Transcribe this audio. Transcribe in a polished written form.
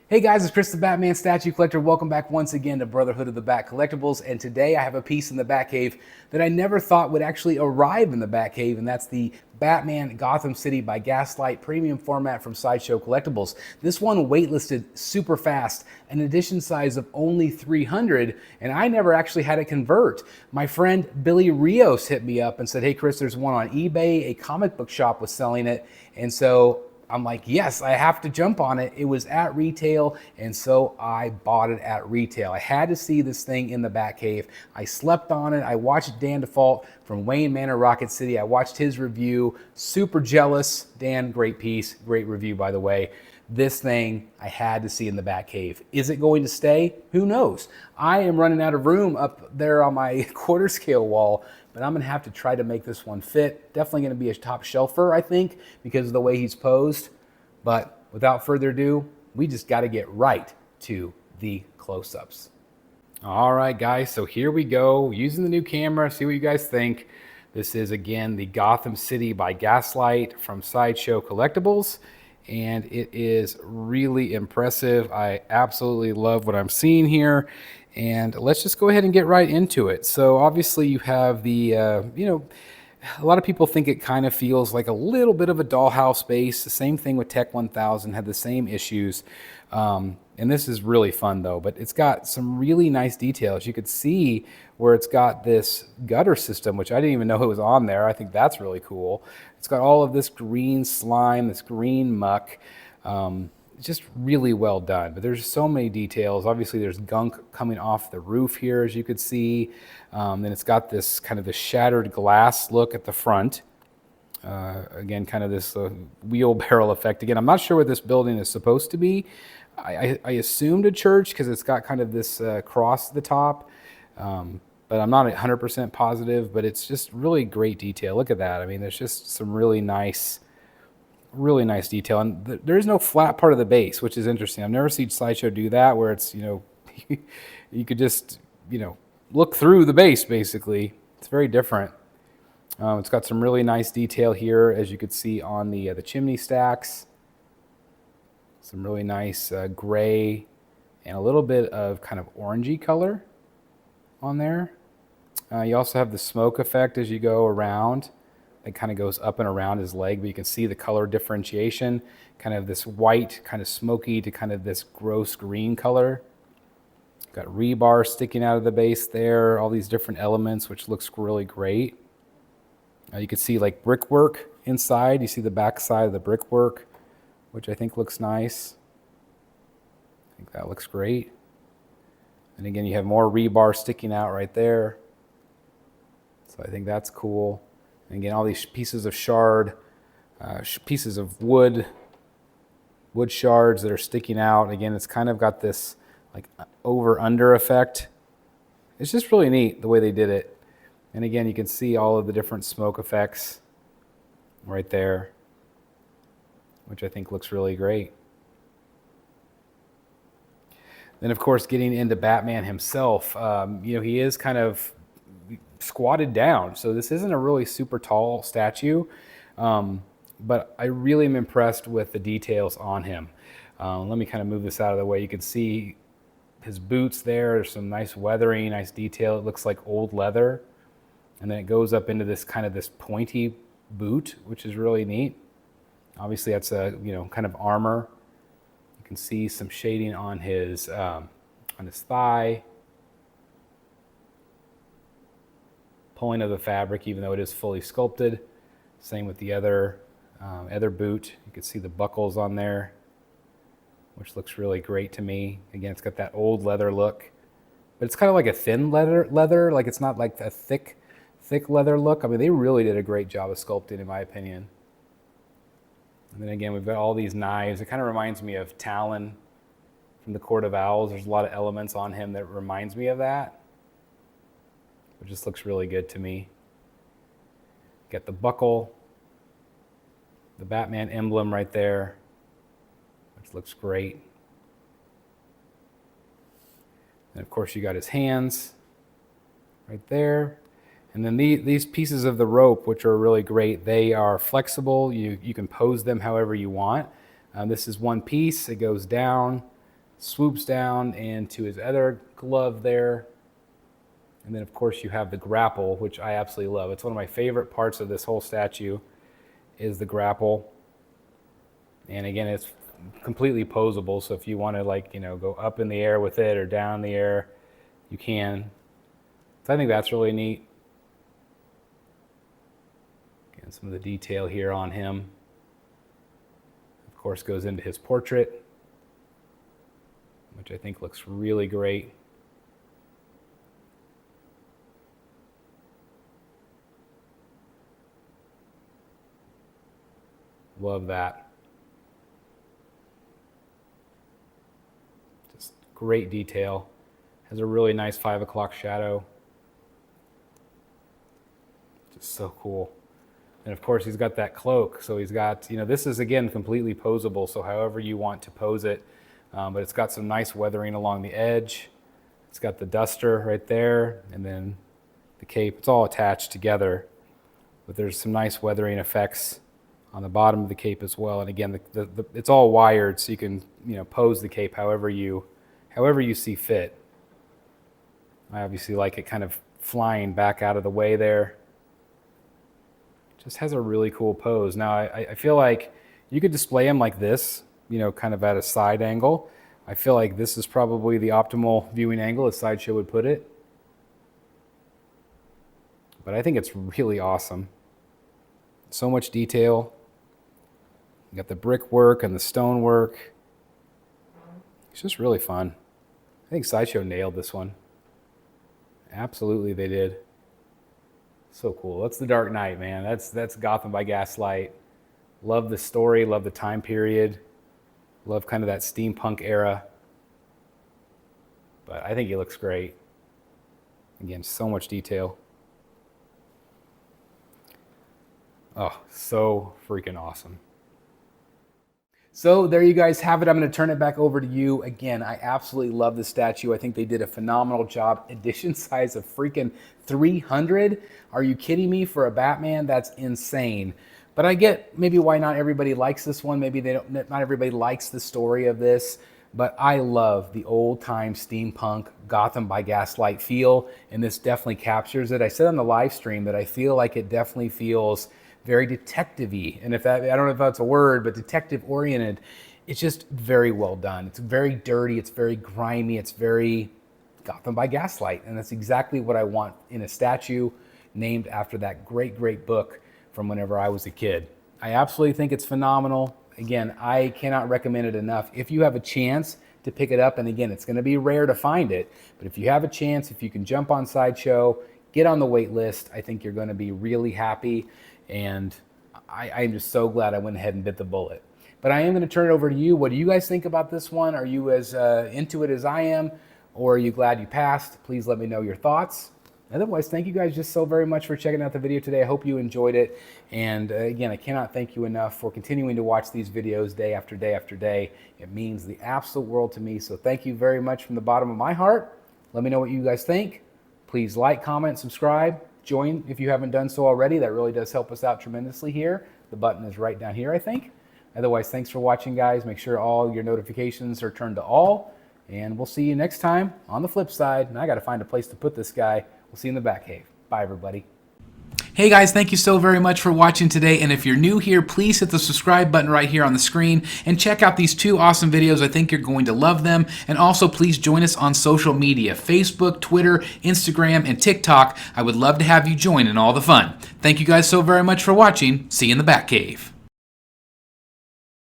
Hey guys, it's Chris the Batman Statue Collector. Welcome back once again to Brotherhood of the Bat Collectibles. And today I have a piece in the Batcave that I never thought would actually arrive in the Batcave, and that's the Batman Gotham City by Gaslight Premium Format from Sideshow Collectibles. This one waitlisted super fast, an edition size of only 300, and I never actually had it convert. My friend Billy Rios hit me up and said, hey Chris, there's one on eBay. A comic book shop was selling it, and so I'm like, yes, I have to jump on it. It was at retail, and so I bought it at retail. I had to see this thing in the Batcave. I slept on it. I watched Dan Default from Wayne Manor, Rocket City. I watched his review. Super jealous. Dan, great piece. Great review, by the way. This thing I had to see in the Batcave. Is it going to stay? Who knows? I am running out of room up there on my quarter scale wall, but I'm gonna have to try to make this one fit. Definitely gonna be a top shelfer, I think, because of the way he's posed. But without further ado, we just gotta get right to the close-ups. All right, guys, so here we go. Using the new camera, see what you guys think. This is, again, the Gotham City by Gaslight from Sideshow Collectibles, and it is really impressive. I absolutely love what I'm seeing here. And let's just go ahead and get right into it. So obviously you have the, a lot of people think it kind of feels like a little bit of a dollhouse base. The same thing with Tech 1000, had the same issues. And this is really fun though, but it's got some really nice details. You could see where it's got this gutter system, which I didn't even know it was on there. I think that's really cool. It's got all of this green slime, this green muck. Just really well done, but there's so many details. Obviously there's gunk coming off the roof here, as you could see. Then it's got this kind of the shattered glass look at the front. Again, kind of this wheelbarrow effect. Again, I'm not sure what this building is supposed to be. I assumed a church because it's got kind of this cross at the top, but I'm not 100% positive, but it's just really great detail. Look at that. I mean, there's just some really nice detail, and there's no flat part of the base, which is interesting. I've never seen Sideshow do that, where it's, you could just, look through the base, basically. It's very different. It's got some really nice detail here, as you could see on the chimney stacks. Some really nice gray and a little bit of kind of orangey color on there. You also have the smoke effect as you go around. It kind of goes up and around his leg, but you can see the color differentiation, kind of this white, kind of smoky to kind of this gross green color. Got rebar sticking out of the base there, all these different elements, which looks really great. You can see like brickwork inside. You see the back side of the brickwork, which I think looks nice. I think that looks great. And again, you have more rebar sticking out right there. So I think that's cool. And again, all these pieces of pieces of wood shards that are sticking out. Again, it's kind of got this like over-under effect. It's just really neat the way they did it. And again, you can see all of the different smoke effects right there, which I think looks really great. Then, of course, getting into Batman himself, he is kind of squatted down, so this isn't a really super tall statue, but I really am impressed with the details on him. Let me kind of move this out of the way. You can see his boots there. There's some nice weathering, nice detail. It looks like old leather, and then it goes up into this kind of this pointy boot, which is really neat. Obviously that's a kind of armor. You can see some shading on his thigh. Pulling of the fabric, even though it is fully sculpted. Same with the other boot. You can see the buckles on there, which looks really great to me. Again, it's got that old leather look, but it's kind of like a thin leather. Like it's not like a thick leather look. I mean, they really did a great job of sculpting, in my opinion. And then again, we've got all these knives. It kind of reminds me of Talon from the Court of Owls. There's a lot of elements on him that reminds me of that. It just looks really good to me. Got the buckle, the Batman emblem right there, which looks great. And of course you got his hands right there. And then these pieces of the rope, which are really great, they are flexible. You can pose them however you want. This is one piece. It goes down, swoops down into his other glove there. And then, of course, you have the grapple, which I absolutely love. It's one of my favorite parts of this whole statue is the grapple. And again, it's completely posable. So if you want to, like, you know, go up in the air with it or down in the air, you can. So I think that's really neat. Again, some of the detail here on him, of course, goes into his portrait, which I think looks really great. Love that. Just great detail. Has a really nice 5 o'clock shadow. Just so cool. And of course, he's got that cloak. So he's got, you know, this is again completely posable. So however you want to pose it, but it's got some nice weathering along the edge. It's got the duster right there, and then the cape. It's all attached together, but there's some nice weathering effects on the bottom of the cape as well. And again, it's all wired, so you can, you know, pose the cape however you see fit. I obviously like it kind of flying back out of the way there. Just has a really cool pose. Now, I feel like you could display him like this, you know, kind of at a side angle. I feel like this is probably the optimal viewing angle, as Sideshow would put it. But I think it's really awesome. So much detail. You got the brickwork and the stonework. It's just really fun. I think Sideshow nailed this one. Absolutely, they did. So cool. That's the Dark Knight, man. That's Gotham by Gaslight. Love the story. Love the time period. Love kind of that steampunk era. But I think he looks great. Again, so much detail. Oh, so freaking awesome. So there you guys have it. I'm going to turn it back over to you. Again, I absolutely love the statue. I think they did a phenomenal job. Edition size of freaking 300. Are you kidding me? For a Batman, that's insane. But I get maybe why not everybody likes this one. Maybe not everybody likes the story of this. But I love the old-time steampunk Gotham by Gaslight feel, and this definitely captures it. I said on the live stream that I feel like it definitely feels very detective-y, and if that, I don't know if that's a word, but detective-oriented. It's just very well done. It's very dirty, it's very grimy, it's very Gotham by Gaslight, and that's exactly what I want in a statue named after that great, great book from whenever I was a kid. I absolutely think it's phenomenal. Again, I cannot recommend it enough. If you have a chance to pick it up, and again, it's going to be rare to find it, but if you have a chance, if you can jump on Sideshow, get on the wait list, I think you're going to be really happy. And I'm just so glad I went ahead and bit the bullet. But I am going to turn it over to you. What do you guys think about this one? Are you as into it as I am? Or are you glad you passed? Please let me know your thoughts. Otherwise, thank you guys just so very much for checking out the video today. I hope you enjoyed it. And again, I cannot thank you enough for continuing to watch these videos day after day after day. It means the absolute world to me. So thank you very much from the bottom of my heart. Let me know what you guys think. Please like, comment, subscribe. Join if you haven't done so already. That really does help us out tremendously here. The button is right down here, I think. Otherwise, thanks for watching, guys. Make sure all your notifications are turned to all. And we'll see you next time on the flip side. And I got to find a place to put this guy. We'll see you in the Batcave. Bye, everybody. Hey guys, thank you so very much for watching today, and if you're new here, please hit the subscribe button right here on the screen and check out these two awesome videos. I think you're going to love them. And also please join us on social media, Facebook, Twitter, Instagram, and TikTok. I would love to have you join in all the fun. Thank you guys so very much for watching. See you in the Batcave.